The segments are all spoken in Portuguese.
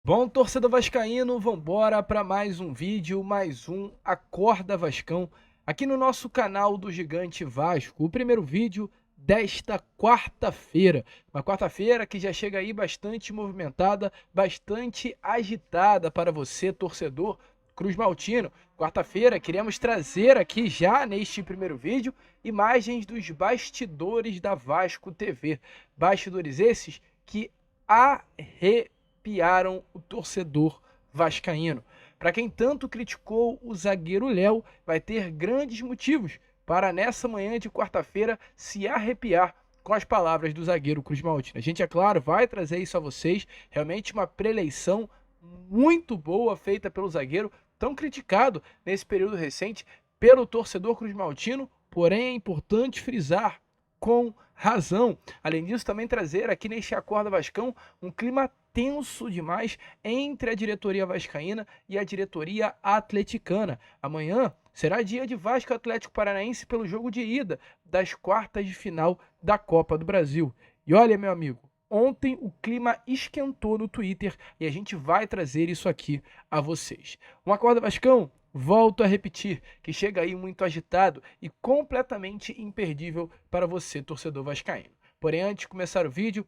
Bom, torcedor vascaíno, vambora para mais um vídeo, mais um Acorda Vascão, aqui no nosso canal do Gigante Vasco. O primeiro vídeo desta quarta-feira, uma quarta-feira que já chega aí bastante movimentada, bastante agitada para você, torcedor Cruz Maltino. Quarta-feira queremos trazer aqui já neste primeiro vídeo imagens dos bastidores da Vasco TV. Bastidores esses que arrepiaram o torcedor vascaíno. Para quem tanto criticou o zagueiro Léo, vai ter grandes motivos para nessa manhã de quarta-feira se arrepiar com as palavras do zagueiro Cruz Maltino. A gente, é claro, vai trazer isso a vocês, realmente uma preleição muito boa feita pelo zagueiro, tão criticado nesse período recente pelo torcedor Cruz Maltino, porém é importante frisar com razão. Além disso, também trazer aqui neste Acorda Vascão um clima tenso demais entre a diretoria vascaína e a diretoria atleticana. Amanhã será dia de Vasco Atlético Paranaense pelo jogo de ida das quartas de final da Copa do Brasil. E olha, meu amigo, ontem o clima esquentou no Twitter e a gente vai trazer isso aqui a vocês. Um Acorda Vascão, volto a repetir, que chega aí muito agitado e completamente imperdível para você, torcedor vascaíno. Porém, antes de começar o vídeo,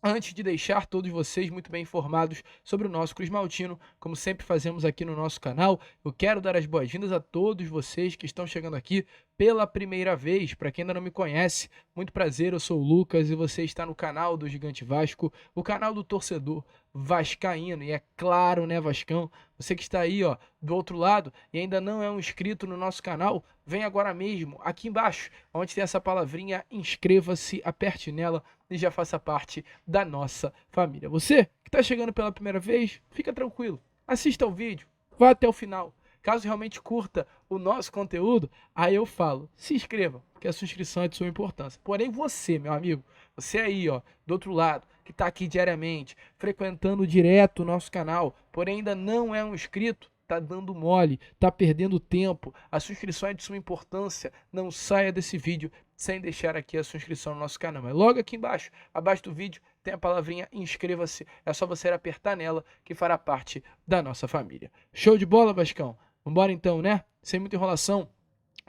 antes de deixar todos vocês muito bem informados sobre o nosso Cruz Maltino, como sempre fazemos aqui no nosso canal, eu quero dar as boas-vindas a todos vocês que estão chegando aqui pela primeira vez. Para quem ainda não me conhece, muito prazer, eu sou o Lucas e você está no canal do Gigante Vasco, o canal do torcedor vascaíno. E é claro, né, Vascão, você que está aí, ó, do outro lado e ainda não é um inscrito no nosso canal, vem agora mesmo, aqui embaixo, onde tem essa palavrinha, inscreva-se, aperte nela e já faça parte da nossa família. Você que está chegando pela primeira vez, fica tranquilo, assista ao vídeo, vá até o final. Caso realmente curta o nosso conteúdo, aí eu falo, se inscreva, porque a sua inscrição é de suma importância. Porém você, meu amigo, você aí, ó, do outro lado, que está aqui diariamente, frequentando direto o nosso canal, porém ainda não é um inscrito, tá dando mole, tá perdendo tempo, a sua inscrição é de suma importância, não saia desse vídeo sem deixar aqui a sua inscrição no nosso canal. Mas logo aqui embaixo, abaixo do vídeo, tem a palavrinha inscreva-se, é só você apertar nela que fará parte da nossa família. Show de bola, Vascão? Vambora então, né? Sem muita enrolação,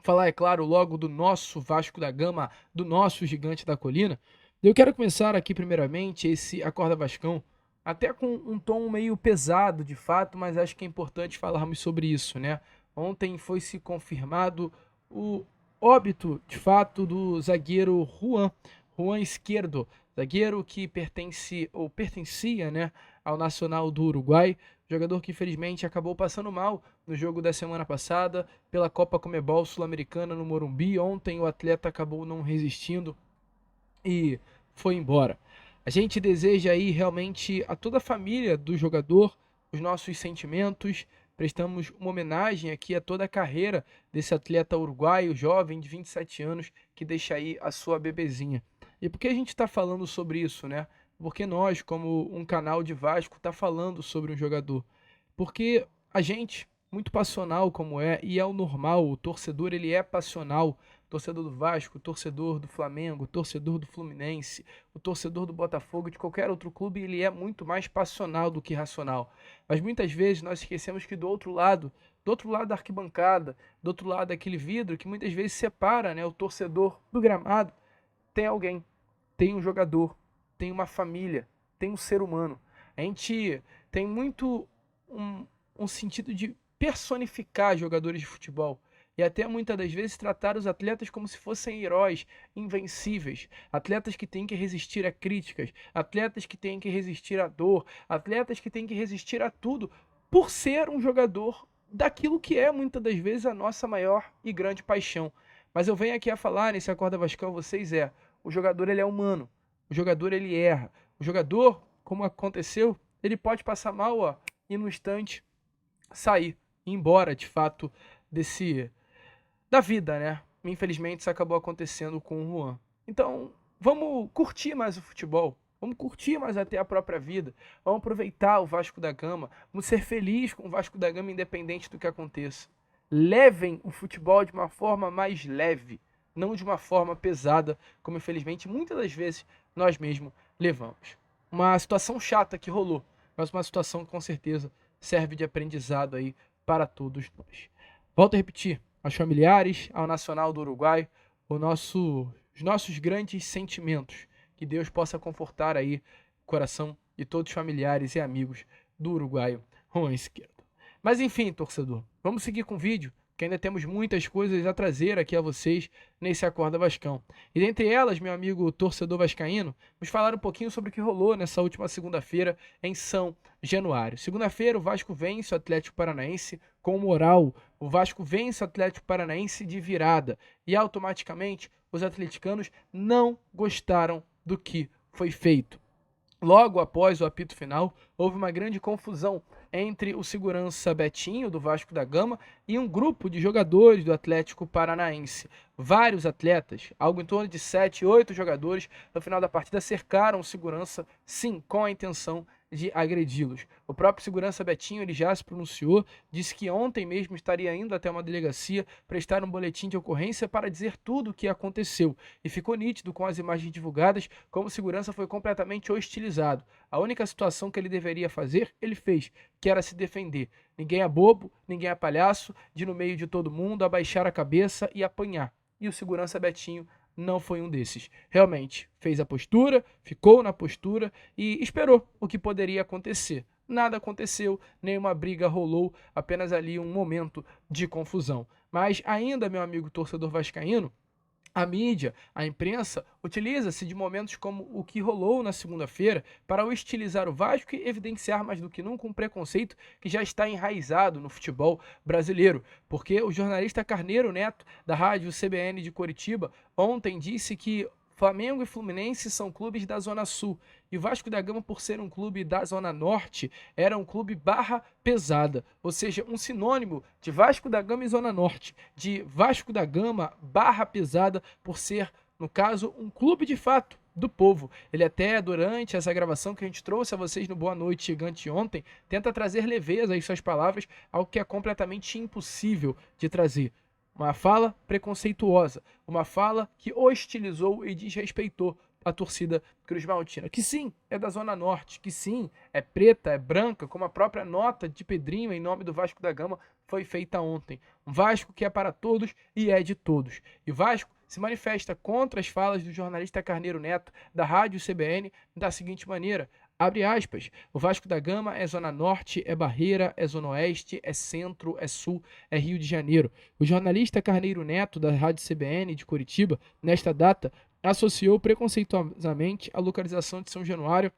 falar, é claro, logo do nosso Vasco da Gama, do nosso Gigante da Colina. Eu quero começar aqui primeiramente esse Acorda Vascão, até com um tom meio pesado de fato, mas acho que é importante falarmos sobre isso, né? Ontem foi se confirmado o óbito de fato do zagueiro Juan Esquerdo, zagueiro que pertence ou pertencia, né, ao Nacional do Uruguai, jogador que infelizmente acabou passando mal no jogo da semana passada pela Copa Conmebol Sul-Americana no Morumbi. Ontem o atleta acabou não resistindo e foi embora. A gente deseja aí realmente a toda a família do jogador os nossos sentimentos, prestamos uma homenagem aqui a toda a carreira desse atleta uruguaio, jovem de 27 anos, que deixa aí a sua bebezinha. E por que a gente está falando sobre isso, né? Porque nós, como um canal de Vasco, está falando sobre um jogador. Porque a gente, muito passional como é, e é o normal, o torcedor ele é passional, torcedor do Vasco, torcedor do Flamengo, torcedor do Fluminense, o torcedor do Botafogo, de qualquer outro clube, ele é muito mais passional do que racional. Mas muitas vezes nós esquecemos que do outro lado da arquibancada, do outro lado daquele vidro que muitas vezes separa, né, o torcedor do gramado, tem alguém, tem um jogador, tem uma família, tem um ser humano. A gente tem muito um sentido de personificar jogadores de futebol e até muitas das vezes tratar os atletas como se fossem heróis invencíveis, atletas que têm que resistir a críticas, atletas que têm que resistir à dor, atletas que têm que resistir a tudo por ser um jogador daquilo que é muitas das vezes a nossa maior e grande paixão. Mas eu venho aqui a falar nesse Acorda Vascão, vocês o jogador ele é humano, o jogador ele erra, o jogador, como aconteceu, ele pode passar mal, ó, e no instante sair, ir embora de fato da vida, né? Infelizmente isso acabou acontecendo com o Juan. Então, vamos curtir mais o futebol, vamos curtir mais até a própria vida, vamos aproveitar o Vasco da Gama, vamos ser felizes com o Vasco da Gama independente do que aconteça. Levem o futebol de uma forma mais leve, não de uma forma pesada, como infelizmente muitas das vezes nós mesmos levamos. Uma situação chata que rolou mas uma situação que com certeza serve de aprendizado aí para todos nós. Volto a repetir, aos familiares, ao Nacional do Uruguai, os nossos grandes sentimentos, que Deus possa confortar aí o coração de todos os familiares e amigos do uruguaio Juan Izquierdo. Mas enfim, torcedor, vamos seguir com o vídeo, que ainda temos muitas coisas a trazer aqui a vocês nesse Acorda Vascão. E dentre elas, meu amigo torcedor vascaíno, vamos falar um pouquinho sobre o que rolou nessa última segunda-feira em São Januário. Segunda-feira, o Vasco vence o Atlético Paranaense com moral. O Vasco vence o Atlético Paranaense de virada. E automaticamente, os atleticanos não gostaram do que foi feito. Logo após o apito final, houve uma grande confusão entre o segurança Betinho, do Vasco da Gama, e um grupo de jogadores do Atlético Paranaense. Vários atletas, algo em torno de 7, 8 jogadores, no final da partida cercaram o segurança, sim, com a intenção de agredi-los. O próprio segurança Betinho ele já se pronunciou, disse que ontem mesmo estaria indo até uma delegacia prestar um boletim de ocorrência para dizer tudo o que aconteceu. E ficou nítido com as imagens divulgadas como o segurança foi completamente hostilizado. A única situação que ele deveria fazer, ele fez, que era se defender. Ninguém é bobo, ninguém é palhaço, de no meio de todo mundo abaixar a cabeça e apanhar. E o segurança Betinho não foi um desses. Realmente, fez a postura, ficou na postura e esperou o que poderia acontecer. Nada aconteceu, nenhuma briga rolou, apenas ali um momento de confusão. Mas ainda, meu amigo torcedor vascaíno, a mídia, a imprensa, utiliza-se de momentos como o que rolou na segunda-feira para hostilizar o Vasco e evidenciar mais do que nunca um preconceito que já está enraizado no futebol brasileiro. Porque o jornalista Carneiro Neto, da rádio CBN de Coritiba, ontem disse que Flamengo e Fluminense são clubes da Zona Sul. E o Vasco da Gama, por ser um clube da Zona Norte, era um clube barra pesada. Ou seja, um sinônimo de Vasco da Gama e Zona Norte. De Vasco da Gama barra pesada, por ser, no caso, um clube de fato do povo. Ele até, durante essa gravação que a gente trouxe a vocês no Boa Noite Gigante ontem, tenta trazer leveza em suas palavras, algo que é completamente impossível de trazer. Uma fala preconceituosa, uma fala que hostilizou e desrespeitou a torcida cruzmaltina, que sim, é da Zona Norte, que sim, é preta, é branca, como a própria nota de Pedrinho em nome do Vasco da Gama foi feita ontem. Um Vasco que é para todos e é de todos. E o Vasco se manifesta contra as falas do jornalista Carneiro Neto, da rádio CBN, da seguinte maneira: abre aspas, o Vasco da Gama é Zona Norte, é Barreira, é Zona Oeste, é Centro, é Sul, é Rio de Janeiro. O jornalista Carneiro Neto, da rádio CBN de Coritiba, nesta data, associou preconceituosamente a localização de São Januário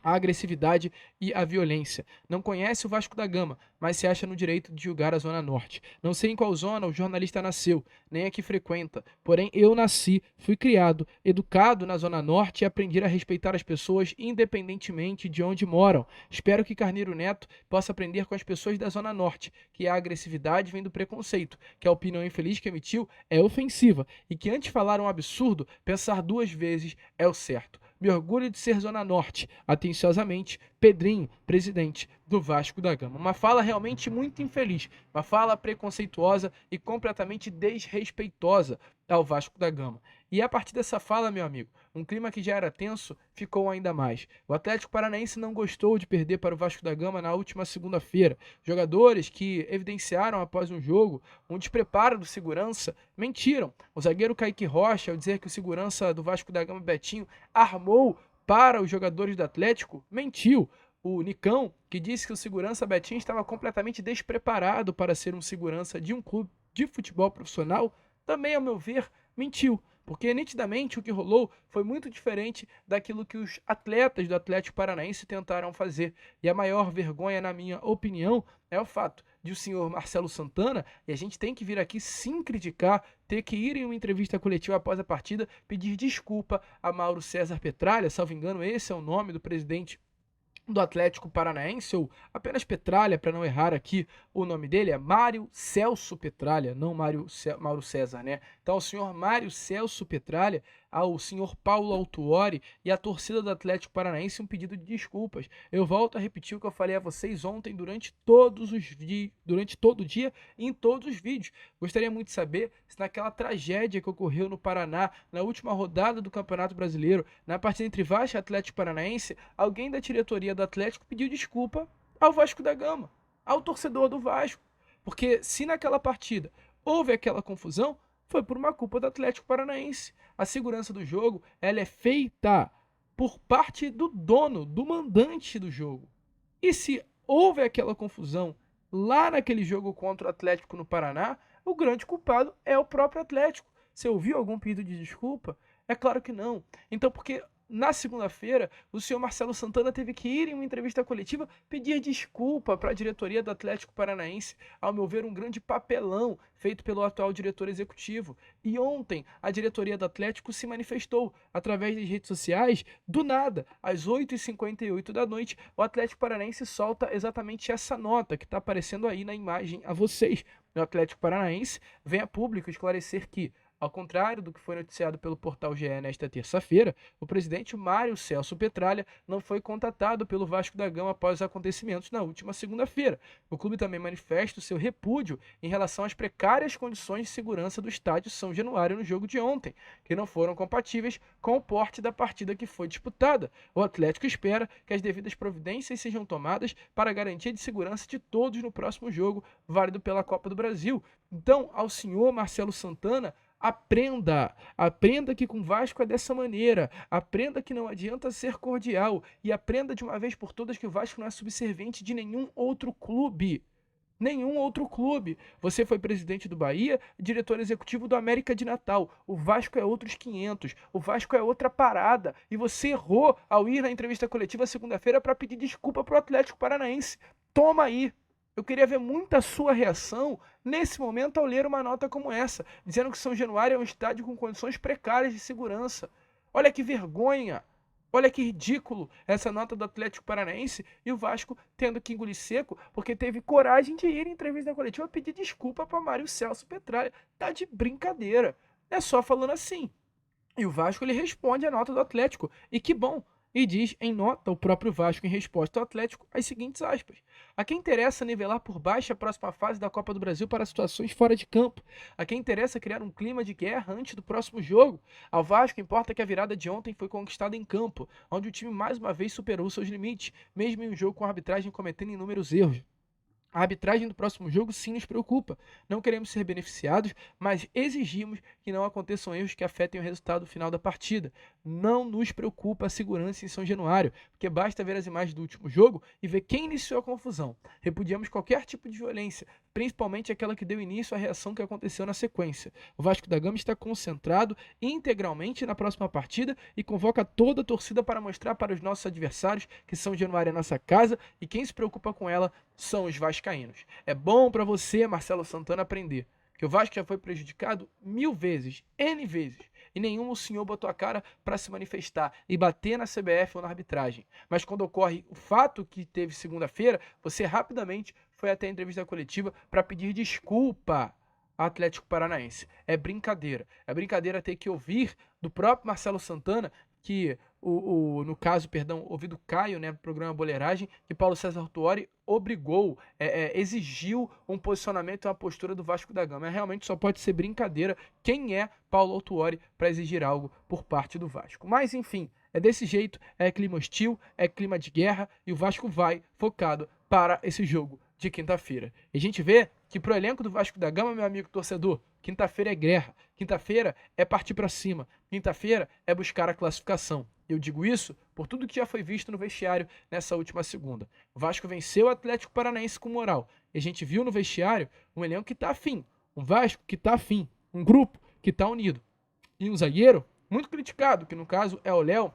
a agressividade e a violência. Não conhece o Vasco da Gama, mas se acha no direito de julgar a Zona Norte. Não sei em qual zona o jornalista nasceu, nem a que frequenta. Porém, eu nasci, fui criado, educado na Zona Norte e aprendi a respeitar as pessoas independentemente de onde moram. Espero que Carneiro Neto possa aprender com as pessoas da Zona Norte, que a agressividade vem do preconceito, que a opinião infeliz que emitiu é ofensiva e que antes de falar um absurdo, pensar duas vezes é o certo. Me orgulho de ser Zona Norte. Atenciosamente, Pedrinho, presidente do Vasco da Gama. Uma fala realmente muito infeliz, uma fala preconceituosa e completamente desrespeitosa ao Vasco da Gama. E a partir dessa fala, meu amigo, um clima que já era tenso ficou ainda mais. O Atlético Paranaense não gostou de perder para o Vasco da Gama na última segunda-feira. Jogadores que evidenciaram após um jogo um despreparo do segurança mentiram. O zagueiro Kaique Rocha, ao dizer que o segurança do Vasco da Gama, Betinho, armou para os jogadores do Atlético, mentiu. O Nicão, que disse que o segurança Betinho estava completamente despreparado para ser um segurança de um clube de futebol profissional, também, ao meu ver, mentiu. Porque nitidamente o que rolou foi muito diferente daquilo que os atletas do Atlético Paranaense tentaram fazer. E a maior vergonha, na minha opinião, é o fato de o senhor Marcelo Santana, e a gente tem que vir aqui sim criticar, ter que ir em uma entrevista coletiva após a partida, pedir desculpa a Mauro César Petralha, salvo engano, esse é o nome do presidente do Atlético Paranaense, ou apenas Petralha, para não errar aqui o nome dele, é Mário Celso Petralha, não Mauro César, né? Então, o senhor Mário Celso Petralha, ao senhor Paulo Autuori e à torcida do Atlético Paranaense um pedido de desculpas. Eu volto a repetir o que eu falei a vocês ontem durante todo o dia e em todos os vídeos. Gostaria muito de saber se naquela tragédia que ocorreu no Paraná, na última rodada do Campeonato Brasileiro, na partida entre Vasco e Atlético Paranaense, alguém da diretoria do Atlético pediu desculpa ao Vasco da Gama, ao torcedor do Vasco. Porque se naquela partida houve aquela confusão, foi por uma culpa do Atlético Paranaense. A segurança do jogo, ela é feita por parte do dono, do mandante do jogo. E se houve aquela confusão lá naquele jogo contra o Atlético no Paraná, o grande culpado é o próprio Atlético. Você ouviu algum pedido de desculpa? É claro que não. Então, porque na segunda-feira, o senhor Marcelo Santana teve que ir em uma entrevista coletiva pedir desculpa para a diretoria do Atlético Paranaense, ao meu ver, um grande papelão feito pelo atual diretor executivo. E ontem, a diretoria do Atlético se manifestou através das redes sociais, do nada, às 8h58 da noite, o Atlético Paranaense solta exatamente essa nota que está aparecendo aí na imagem a vocês. O Atlético Paranaense vem a público esclarecer que, ao contrário do que foi noticiado pelo portal GE nesta terça-feira, o presidente Mário Celso Petralha não foi contatado pelo Vasco da Gama após os acontecimentos na última segunda-feira. O clube também manifesta o seu repúdio em relação às precárias condições de segurança do estádio São Januário no jogo de ontem, que não foram compatíveis com o porte da partida que foi disputada. O Atlético espera que as devidas providências sejam tomadas para a garantia de segurança de todos no próximo jogo, válido pela Copa do Brasil. Então, ao senhor Marcelo Santana, aprenda que com o Vasco é dessa maneira, aprenda que não adianta ser cordial e aprenda de uma vez por todas que o Vasco não é subserviente de nenhum outro clube. Nenhum outro clube. Você foi presidente do Bahia, diretor executivo do América de Natal. O Vasco é outros 500. O Vasco é outra parada. E você errou ao ir na entrevista coletiva segunda-feira para pedir desculpa para o Atlético Paranaense. Toma aí. Eu queria ver muito a sua reação nesse momento ao ler uma nota como essa, dizendo que São Januário é um estádio com condições precárias de segurança. Olha que vergonha, olha que ridículo essa nota do Atlético Paranaense e o Vasco tendo que engolir seco porque teve coragem de ir em entrevista coletiva pedir desculpa para Mário Celso Petralha. Tá de brincadeira, é só falando assim. E o Vasco ele responde a nota do Atlético, e que bom. E diz em nota o próprio Vasco em resposta ao Atlético as seguintes aspas: a quem interessa nivelar por baixo a próxima fase da Copa do Brasil para situações fora de campo, a quem interessa criar um clima de guerra antes do próximo jogo, ao Vasco importa que a virada de ontem foi conquistada em campo, onde o time mais uma vez superou seus limites, mesmo em um jogo com a arbitragem cometendo inúmeros erros. A arbitragem do próximo jogo sim nos preocupa. Não queremos ser beneficiados, mas exigimos que não aconteçam erros que afetem o resultado final da partida. Não nos preocupa a segurança em São Januário, porque basta ver as imagens do último jogo e ver quem iniciou a confusão. Repudiamos qualquer tipo de violência, principalmente aquela que deu início à reação que aconteceu na sequência. O Vasco da Gama está concentrado integralmente na próxima partida e convoca toda a torcida para mostrar para os nossos adversários que São Januário é nossa casa e quem se preocupa com ela são os vascaínos. É bom para você, Marcelo Santana, aprender que o Vasco já foi prejudicado 1000 vezes, N vezes, e nenhum o senhor botou a cara para se manifestar e bater na CBF ou na arbitragem. Mas quando ocorre o fato que teve segunda-feira, você rapidamente foi até a entrevista coletiva para pedir desculpa ao Atlético Paranaense. É brincadeira ter que ouvir do próprio Marcelo Santana que no caso, ouvi do Caio, né, do programa Boleiragem, que Paulo César Autuori obrigou, exigiu um posicionamento e uma postura do Vasco da Gama. Realmente só pode ser brincadeira quem é Paulo Autuori para exigir algo por parte do Vasco. Mas, enfim, é desse jeito, é clima hostil, é clima de guerra e o Vasco vai focado para esse jogo de quinta-feira. E a gente vê que pro elenco do Vasco da Gama, meu amigo torcedor, quinta-feira é guerra, quinta-feira é partir para cima, quinta-feira é buscar a classificação. Eu digo isso por tudo que já foi visto no vestiário nessa última segunda. O Vasco venceu o Atlético Paranaense com moral. E a gente viu no vestiário um elenco que está afim, um Vasco que está afim, um grupo que está unido. E um zagueiro muito criticado, que no caso é o Léo,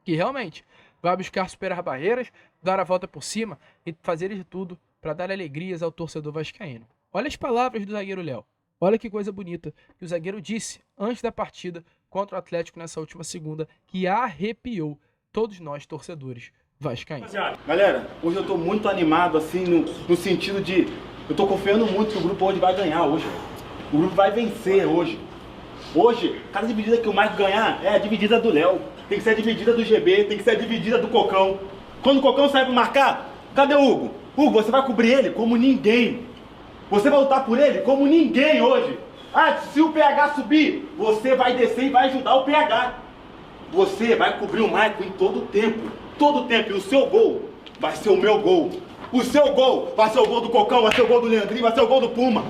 que realmente vai buscar superar barreiras, dar a volta por cima e fazer de tudo para dar alegrias ao torcedor vascaíno. Olha as palavras do zagueiro Léo. Olha que coisa bonita que o zagueiro disse antes da partida contra o Atlético nessa última segunda, que arrepiou todos nós torcedores vascaínos. Galera, hoje eu tô muito animado assim no sentido de eu tô confiando muito que o grupo hoje vai ganhar hoje. O grupo vai vencer hoje. Hoje, cada dividida que o Marco ganhar é a dividida do Léo. Tem que ser a dividida do GB, tem que ser a dividida do Cocão. Quando o Cocão sai pra marcar, cadê o Hugo? Hugo, você vai cobrir ele como ninguém. Você vai lutar por ele como ninguém hoje. Ah, se o PH subir, você vai descer e vai ajudar o PH. Você vai cobrir o Marco em todo o tempo. Todo o tempo. E o seu gol vai ser o meu gol. O seu gol vai ser o gol do Cocão, vai ser o gol do Leandrinho, vai ser o gol do Puma.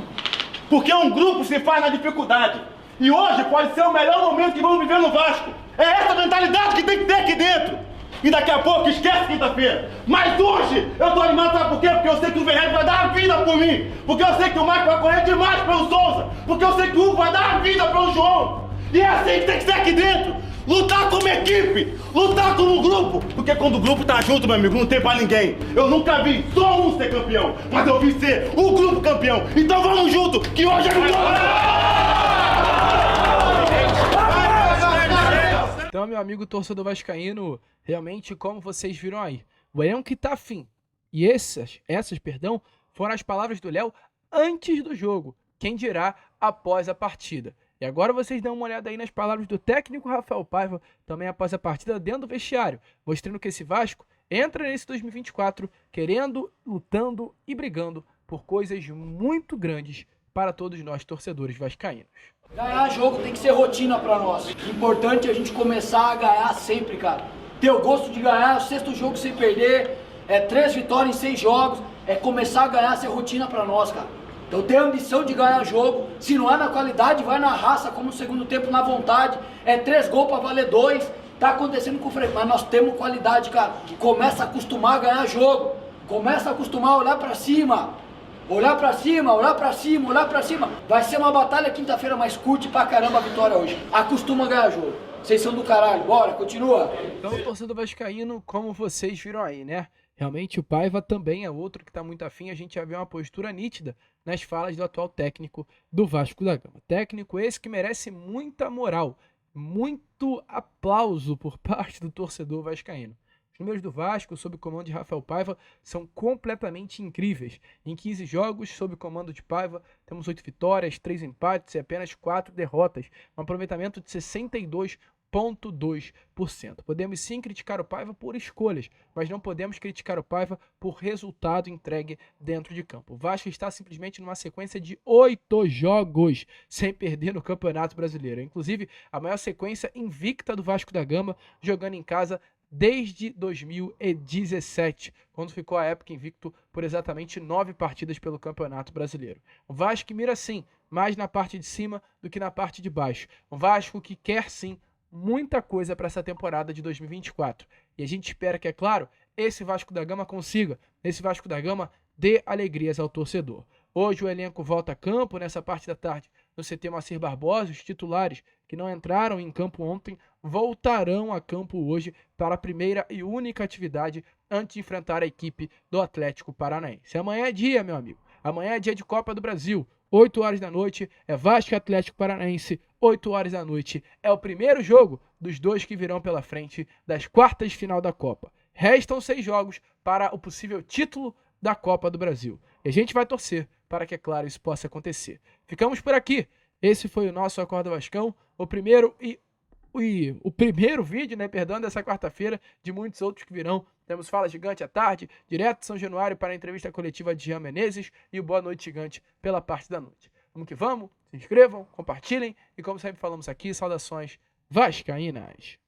Porque um grupo se faz na dificuldade. E hoje pode ser o melhor momento que vamos viver no Vasco. É essa mentalidade que tem que ter aqui dentro. E daqui a pouco esquece quinta-feira. Mas hoje eu tô animado, sabe por quê? Porque eu sei que o Verrete vai dar a vida por mim. Porque eu sei que o Marco vai correr demais pelo Souza. Porque eu sei que o Hugo vai dar a vida pelo João. E é assim que tem que ser aqui dentro. Lutar como equipe, lutar como grupo. Porque quando o grupo tá junto, meu amigo, não tem pra ninguém. Eu nunca vi só um ser campeão, mas eu vi ser o grupo campeão. Então vamos junto, que hoje é Então, meu amigo torcedor vascaíno, realmente, como vocês viram aí, o elenco que tá afim. E essas, foram as palavras do Léo antes do jogo. Quem dirá após a partida. E agora vocês dão uma olhada aí nas palavras do técnico Rafael Paiva, também após a partida dentro do vestiário, mostrando que esse Vasco entra nesse 2024 querendo, lutando e brigando por coisas muito grandes para todos nós torcedores vascaínos. Ganhar jogo tem que ser rotina pra nós. Importante a gente começar a ganhar sempre, cara. Ter o gosto de ganhar, o 6º jogo sem perder, 3 vitórias em 6 jogos, começar a ganhar, ser rotina pra nós, cara. Então tem a ambição de ganhar jogo, se não é na qualidade, vai na raça, como no segundo tempo, na vontade. 3 gols pra valer 2, tá acontecendo com frequência, mas nós temos qualidade, cara. Começa a acostumar a ganhar jogo, começa a acostumar a olhar pra cima. Olhar pra cima, olhar pra cima, olhar pra cima. Vai ser uma batalha quinta-feira, mas curte pra caramba a vitória hoje. Acostuma a ganhar jogo. Vocês são do caralho, bora, continua. Então, torcedor vascaíno, como vocês viram aí, né? Realmente o Paiva também é outro que está muito afim. A gente já vê uma postura nítida nas falas do atual técnico do Vasco da Gama. Técnico esse que merece muita moral, muito aplauso por parte do torcedor vascaíno. Os números do Vasco, sob o comando de Rafael Paiva, são completamente incríveis. Em 15 jogos, sob o comando de Paiva, temos 8 vitórias, 3 empates e apenas 4 derrotas. Um aproveitamento de 62,2%. Podemos sim criticar o Paiva por escolhas, mas não podemos criticar o Paiva por resultado entregue dentro de campo. O Vasco está simplesmente numa sequência de 8 jogos sem perder no Campeonato Brasileiro. Inclusive, a maior sequência invicta do Vasco da Gama, jogando em casa desde 2017, quando ficou a época invicto por exatamente 9 partidas pelo Campeonato Brasileiro. O Vasco mira sim, mais na parte de cima do que na parte de baixo. Um Vasco que quer sim muita coisa para essa temporada de 2024. E a gente espera que, é claro, esse Vasco da Gama consiga, esse Vasco da Gama dê alegrias ao torcedor. Hoje o elenco volta a campo, nessa parte da tarde, no CT Moacir Barbosa. Os titulares que não entraram em campo ontem voltarão a campo hoje para a primeira e única atividade antes de enfrentar a equipe do Atlético Paranaense. Amanhã é dia, meu amigo. Amanhã é dia de Copa do Brasil. 8 horas da noite é Vasco e Atlético Paranaense. 8 horas da noite é o primeiro jogo dos 2 que virão pela frente das quartas de final da Copa. Restam 6 jogos para o possível título da Copa do Brasil. E a gente vai torcer para que, é claro, isso possa acontecer. Ficamos por aqui. Esse foi o nosso Acorda Vascão, o primeiro vídeo, dessa quarta-feira, de muitos outros que virão. Temos Fala Gigante à tarde, direto de São Januário para a entrevista coletiva de Jean Menezes e o Boa Noite Gigante pela parte da noite. Vamos que vamos, se inscrevam, compartilhem e, como sempre falamos aqui, saudações vascaínas.